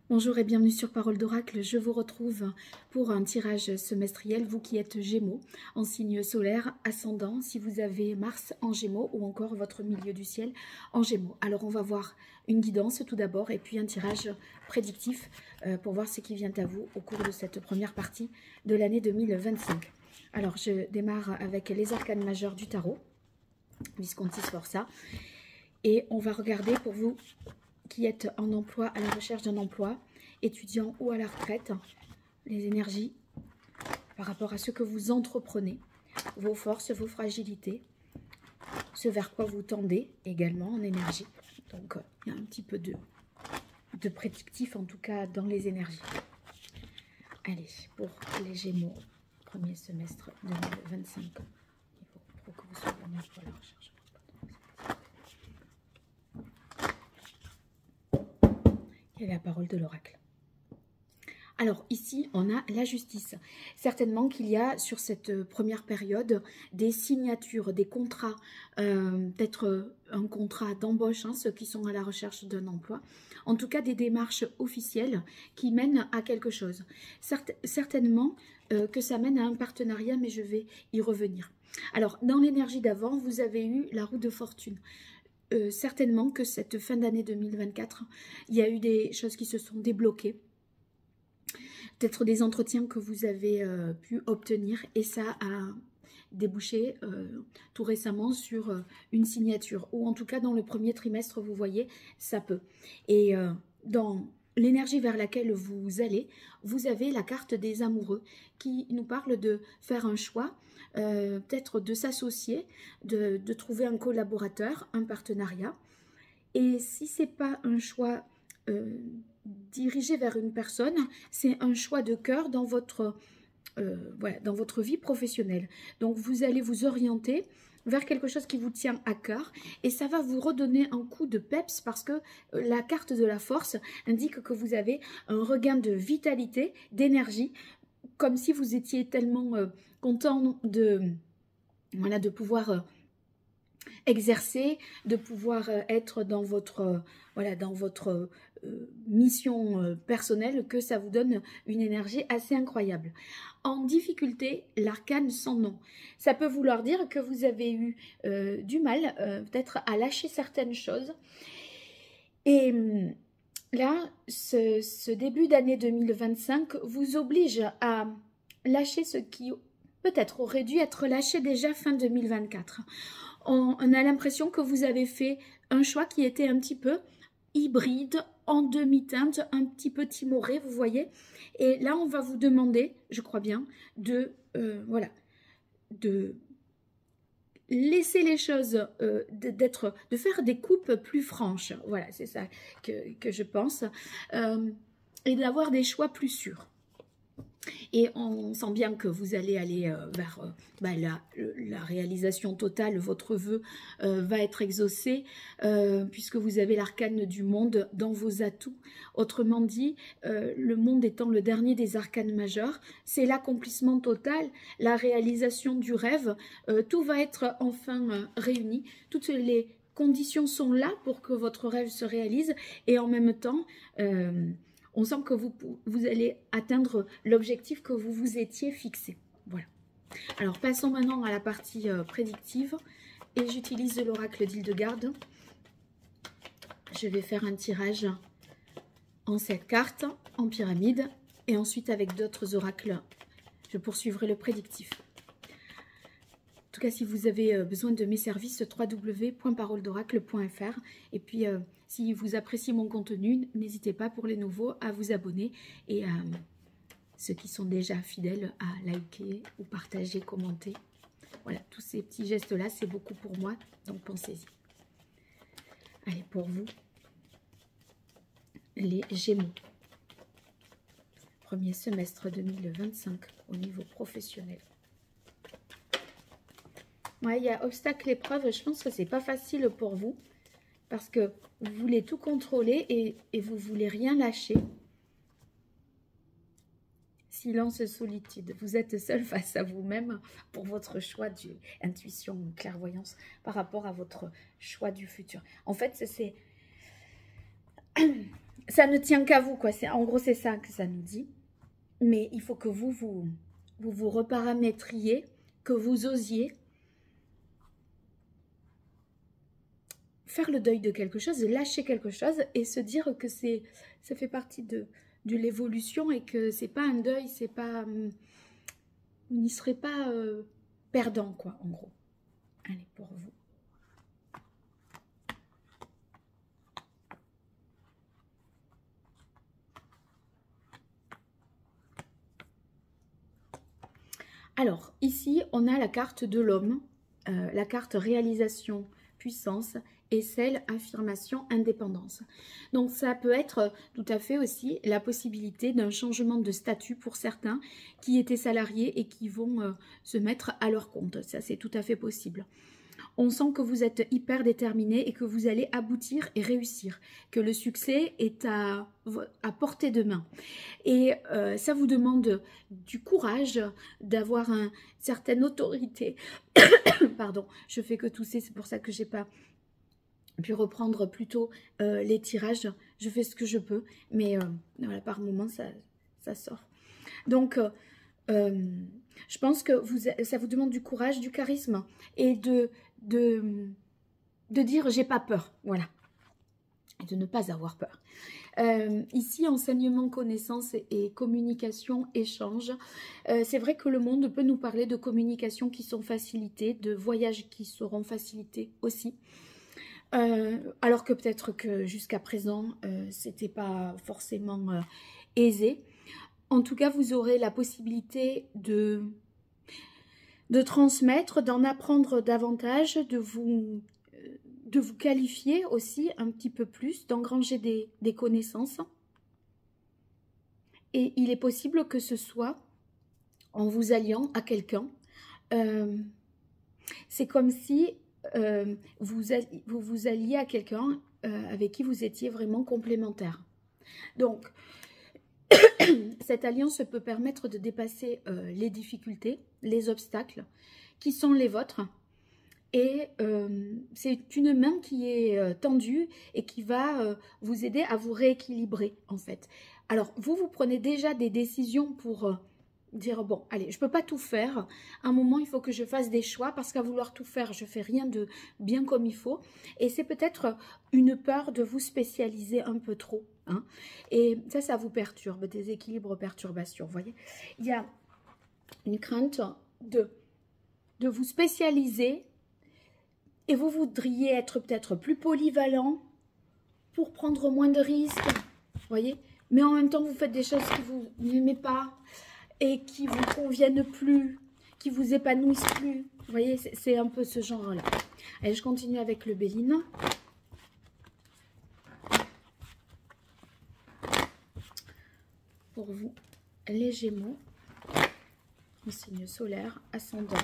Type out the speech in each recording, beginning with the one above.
Bonjour et bienvenue sur Parole d'Oracle. Je vous retrouve pour un tirage semestriel, vous qui êtes Gémeaux, en signe solaire, ascendant, si vous avez Mars en Gémeaux ou encore votre milieu du ciel en Gémeaux. Alors on va voir une guidance tout d'abord et puis un tirage prédictif pour voir ce qui vient à vous au cours de cette première partie de l'année 2025. Alors je démarre avec les arcanes majeurs du tarot, Visconti Sforza, et on va regarder pour vous qui êtes en emploi, à la recherche d'un emploi, étudiant ou à la retraite, les énergies par rapport à ce que vous entreprenez, vos forces, vos fragilités, ce vers quoi vous tendez également en énergie. Donc, il y a un petit peu de prédictif, en tout cas, dans les énergies. Allez, pour les Gémeaux, premier semestre 2025, il faut que vous soyez en emploi à la recherche. Et la parole de l'oracle. Alors ici, on a la justice. Certainement qu'il y a sur cette première période des signatures, des contrats, peut-être un contrat d'embauche, hein, ceux qui sont à la recherche d'un emploi. En tout cas, des démarches officielles qui mènent à quelque chose. Certainement que ça mène à un partenariat, mais je vais y revenir. Alors, dans l'énergie d'avant, vous avez eu la roue de fortune. Certainement que cette fin d'année 2024, il y a eu des choses qui se sont débloquées, peut-être des entretiens que vous avez pu obtenir et ça a débouché tout récemment sur une signature ou en tout cas dans le premier trimestre, vous voyez, ça peut. Et dans l'énergie vers laquelle vous allez, vous avez la carte des amoureux qui nous parle de faire un choix, peut-être de s'associer, de trouver un collaborateur, un partenariat. Et si ce n'est pas un choix dirigé vers une personne, c'est un choix de cœur dans votre, voilà, dans votre vie professionnelle. Donc vous allez vous orienter vers quelque chose qui vous tient à cœur et ça va vous redonner un coup de peps parce que la carte de la force indique que vous avez un regain de vitalité, d'énergie, comme si vous étiez tellement content voilà, de pouvoir exercer, de pouvoir être dans votre, voilà, dans votre mission personnelle, que ça vous donne une énergie assez incroyable. En difficulté, l'arcane sans nom. Ça peut vouloir dire que vous avez eu du mal peut-être à lâcher certaines choses. Et là, ce début d'année 2025 vous oblige à lâcher ce qui peut-être aurait dû être lâché déjà fin 2024. On a l'impression que vous avez fait un choix qui était un petit peu hybride, en demi-teinte, un petit peu timoré, vous voyez. Et là, on va vous demander, je crois bien, de voilà, de laisser les choses, de faire des coupes plus franches. Voilà, c'est ça que je pense. Et d'avoir des choix plus sûrs. Et on sent bien que vous allez aller vers la réalisation totale, votre vœu va être exaucé puisque vous avez l'arcane du monde dans vos atouts. Autrement dit, le monde étant le dernier des arcanes majeurs, c'est l'accomplissement total, la réalisation du rêve, tout va être enfin réuni, toutes les conditions sont là pour que votre rêve se réalise et en même temps on sent que vous allez atteindre l'objectif que vous vous étiez fixé. Voilà. Alors, passons maintenant à la partie prédictive. Et j'utilise l'oracle d'Hildegarde. Je vais faire un tirage en 7 cartes, en pyramide. Et ensuite, avec d'autres oracles, je poursuivrai le prédictif. En tout cas, si vous avez besoin de mes services, www.paroledoracle.fr. Et puis, si vous appréciez mon contenu, n'hésitez pas pour les nouveaux à vous abonner et à ceux qui sont déjà fidèles à liker ou partager, commenter. Voilà, tous ces petits gestes-là, c'est beaucoup pour moi, donc pensez-y. Allez, pour vous, les Gémeaux. Premier semestre 2025 au niveau professionnel. Ouais, il y a obstacle, épreuve. Je pense que c'est pas facile pour vous parce que vous voulez tout contrôler et vous voulez rien lâcher. Silence, solitude. Vous êtes seul face à vous-même pour votre choix d'intuition, clairvoyance par rapport à votre choix du futur. En fait, c'est ça ne tient qu'à vous, quoi. En gros, c'est ça que ça nous dit. Mais il faut que vous reparamétriez, que vous osiez faire le deuil de quelque chose, lâcher quelque chose et se dire que ça fait partie de l'évolution et que c'est pas un deuil, c'est pas... Vous n'y serez pas perdant, quoi, en gros. Allez, pour vous. Alors, ici, on a la carte de l'homme, la carte réalisation, puissance, et celle affirmation, indépendance. Donc, ça peut être tout à fait aussi la possibilité d'un changement de statut pour certains qui étaient salariés et qui vont se mettre à leur compte. Ça, c'est tout à fait possible. On sent que vous êtes hyper déterminé et que vous allez aboutir et réussir, que le succès est à portée de main. Et ça vous demande du courage, d'avoir une certaine autorité. Pardon, je fais que tousser, c'est pour ça que j'ai pas pu reprendre plus tôt les tirages. Je fais ce que je peux, mais voilà, par moment, ça sort. Donc, je pense que ça vous demande du courage, du charisme et de dire j'ai pas peur, voilà, et de ne pas avoir peur. Ici, enseignement, connaissance et communication, échange. C'est vrai que le monde peut nous parler de communications qui sont facilitées, de voyages qui seront facilités aussi. Alors que peut-être que jusqu'à présent, c'était pas forcément aisé. En tout cas, vous aurez la possibilité de transmettre, d'en apprendre davantage, de vous qualifier aussi un petit peu plus, d'engranger des connaissances. Et il est possible que ce soit en vous alliant à quelqu'un. C'est comme si vous vous alliez à quelqu'un avec qui vous étiez vraiment complémentaire. Donc, cette alliance peut permettre de dépasser les difficultés, les obstacles qui sont les vôtres. Et c'est une main qui est tendue et qui va vous aider à vous rééquilibrer, en fait. Alors, vous prenez déjà des décisions pour dire, bon, allez, je ne peux pas tout faire. À un moment, il faut que je fasse des choix parce qu'à vouloir tout faire, je ne fais rien de bien comme il faut. Et c'est peut-être une peur de vous spécialiser un peu trop. Hein. Et ça vous perturbe, déséquilibre, perturbation. Vous voyez, il y a une crainte de vous spécialiser et vous voudriez être peut-être plus polyvalent pour prendre moins de risques. Vous voyez, mais en même temps, vous faites des choses que vous n'aimez pas et qui vous conviennent plus, qui vous épanouissent plus. Vous voyez, c'est un peu ce genre-là. Allez, je continue avec le Béline. Pour vous, les Gémeaux, en signe solaire, ascendant,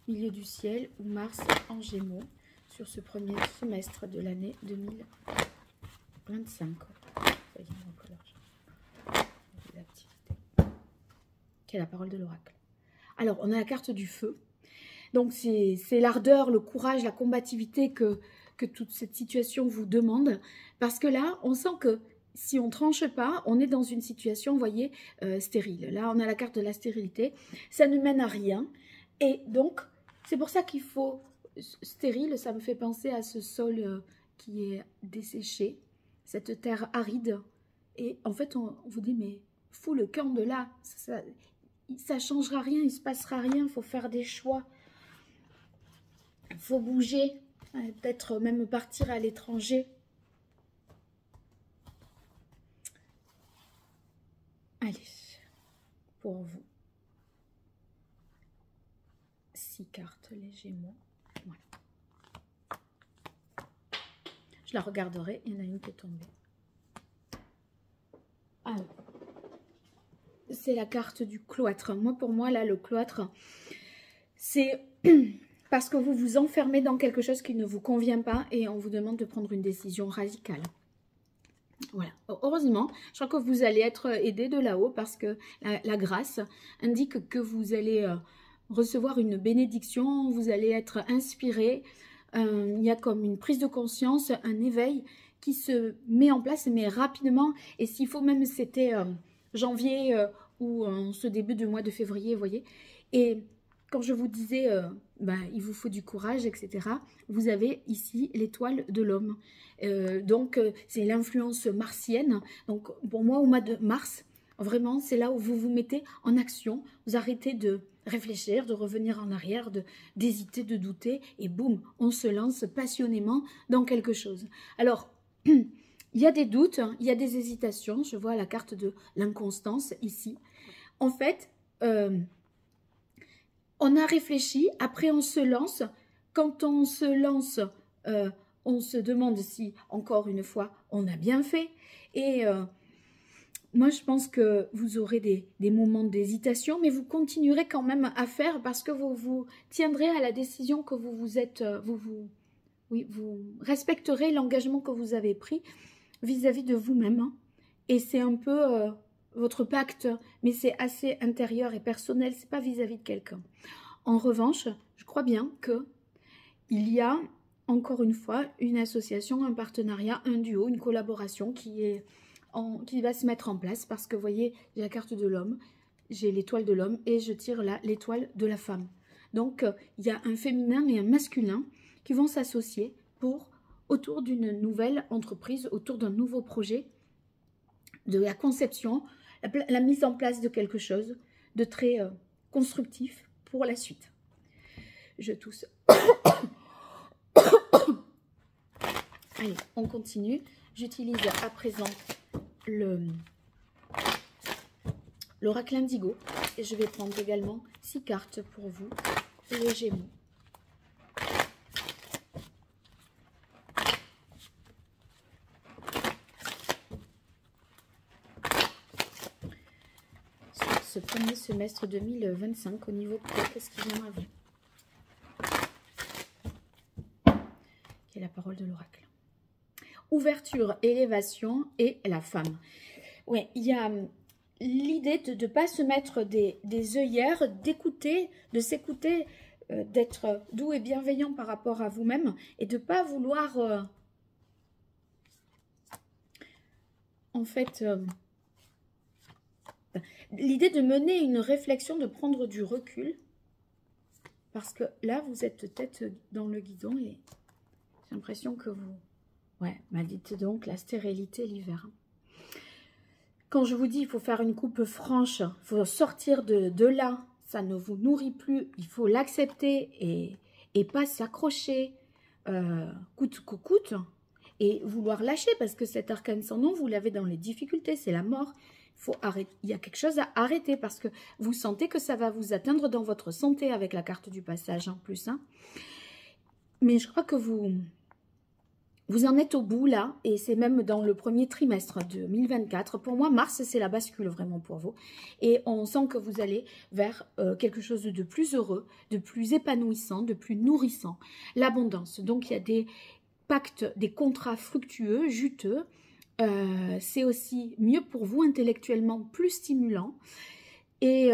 milieu du ciel ou Mars en Gémeaux sur ce premier semestre de l'année 2025. Quelle est la parole de l'oracle? Alors, on a la carte du feu. Donc, c'est l'ardeur, le courage, la combativité que toute cette situation vous demande. Parce que là, on sent que si on ne tranche pas, on est dans une situation, vous voyez, stérile. Là, on a la carte de la stérilité. Ça ne mène à rien. Et donc, c'est pour ça qu'il faut... Stérile, ça me fait penser à ce sol qui est desséché, cette terre aride. Et en fait, on vous dit, mais fous le camp de là. Ça ne changera rien, il ne se passera rien. Il faut faire des choix. Il faut bouger. Peut-être même partir à l'étranger. Allez, pour vous. 6 cartes, les Gémeaux. Voilà. Je la regarderai, il y en a une qui est tombée. Alors, c'est la carte du cloître. Moi, pour moi, là, le cloître, c'est parce que vous vous enfermez dans quelque chose qui ne vous convient pas et on vous demande de prendre une décision radicale. Voilà, heureusement, je crois que vous allez être aidé de là-haut parce que la grâce indique que vous allez recevoir une bénédiction, vous allez être inspiré. Il y a comme une prise de conscience, un éveil qui se met en place, mais rapidement. Et s'il faut, même c'était janvier ou en ce début du mois de février, vous voyez. Et quand je vous disais, il vous faut du courage, etc., vous avez ici l'étoile de l'homme. Donc, c'est l'influence martienne. Donc, pour moi, au mois de mars, vraiment, c'est là où vous vous mettez en action. Vous arrêtez de réfléchir, de revenir en arrière, d'hésiter, de douter. Et boum, on se lance passionnément dans quelque chose. Alors, il y a des doutes, hein, il y a des hésitations. Je vois la carte de l'inconstance ici. En fait, on a réfléchi, après on se lance. Quand on se lance, on se demande si, encore une fois, on a bien fait. Et moi, je pense que vous aurez des moments d'hésitation, mais vous continuerez quand même à faire parce que vous tiendrez à la décision que vous êtes, vous respecterez l'engagement que vous avez pris vis-à-vis de vous-même. Hein. Et c'est un peu votre pacte, mais c'est assez intérieur et personnel, c'est pas vis-à-vis de quelqu'un. En revanche, je crois bien que il y a, encore une fois, une association, un partenariat, un duo, une collaboration qui va se mettre en place parce que, vous voyez, j'ai la carte de l'homme, j'ai l'étoile de l'homme et je tire là l'étoile de la femme. Donc, il y a un féminin et un masculin qui vont s'associer autour d'une nouvelle entreprise, autour d'un nouveau projet, de la conception, la mise en place de quelque chose de très constructif pour la suite. Je tousse. Allez, on continue. J'utilise à présent l'oracle indigo et je vais prendre également 6 cartes pour vous, les Gémeaux. Ce premier semestre 2025 au niveau de qu'est-ce qui vient avec? Quelle est la parole de l'oracle? Ouverture, élévation et la femme. Oui, il y a l'idée de ne pas se mettre des œillères, d'écouter, de s'écouter, d'être doux et bienveillant par rapport à vous-même et de ne pas vouloir, en fait, l'idée de mener une réflexion, de prendre du recul, parce que là, vous êtes tête dans le guidon et j'ai l'impression que vous... Ouais, dites donc la stérilité l'hiver. Quand je vous dis il faut faire une coupe franche, il faut sortir de là, ça ne vous nourrit plus, il faut l'accepter et pas s'accrocher coûte que coûte et vouloir lâcher parce que cet arcane sans nom, vous l'avez dans les difficultés, c'est la mort. Faut arrêter. Il y a quelque chose à arrêter parce que vous sentez que ça va vous atteindre dans votre santé avec la carte du passage en plus. Hein. Mais je crois que vous en êtes au bout là, et c'est même dans le premier trimestre 2024. Pour moi, mars, c'est la bascule vraiment pour vous. Et on sent que vous allez vers quelque chose de plus heureux, de plus épanouissant, de plus nourrissant. L'abondance. Donc, il y a des pactes, des contrats fructueux, juteux. C'est aussi mieux pour vous intellectuellement, plus stimulant. Et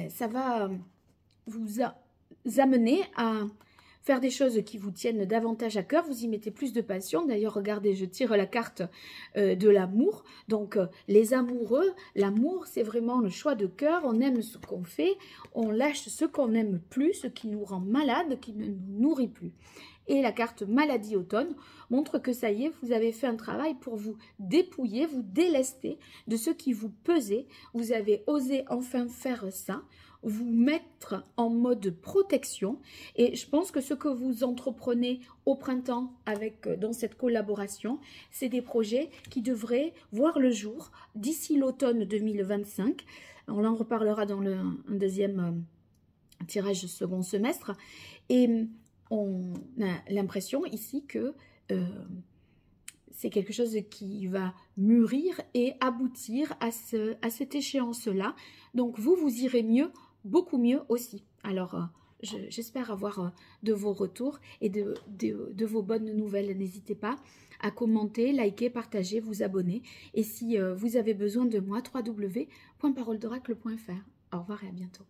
ça va vous amener à... faire des choses qui vous tiennent davantage à cœur, vous y mettez plus de passion. D'ailleurs, regardez, je tire la carte de l'amour. Donc, les amoureux, l'amour, c'est vraiment le choix de cœur. On aime ce qu'on fait, on lâche ce qu'on n'aime plus, ce qui nous rend malade, qui ne nous nourrit plus. Et la carte maladie automne montre que ça y est, vous avez fait un travail pour vous dépouiller, vous délester de ce qui vous pesait. Vous avez osé enfin faire ça, vous mettre en mode protection. Et je pense que ce que vous entreprenez au printemps dans cette collaboration, c'est des projets qui devraient voir le jour d'ici l'automne 2025. On en reparlera dans un deuxième tirage second semestre. Et on a l'impression ici que c'est quelque chose qui va mûrir et aboutir à cette échéance-là. Donc vous irez mieux, beaucoup mieux aussi. Alors, j'espère avoir de vos retours et de vos bonnes nouvelles. N'hésitez pas à commenter, liker, partager, vous abonner. Et si vous avez besoin de moi, www.paroledoracle.fr. Au revoir et à bientôt.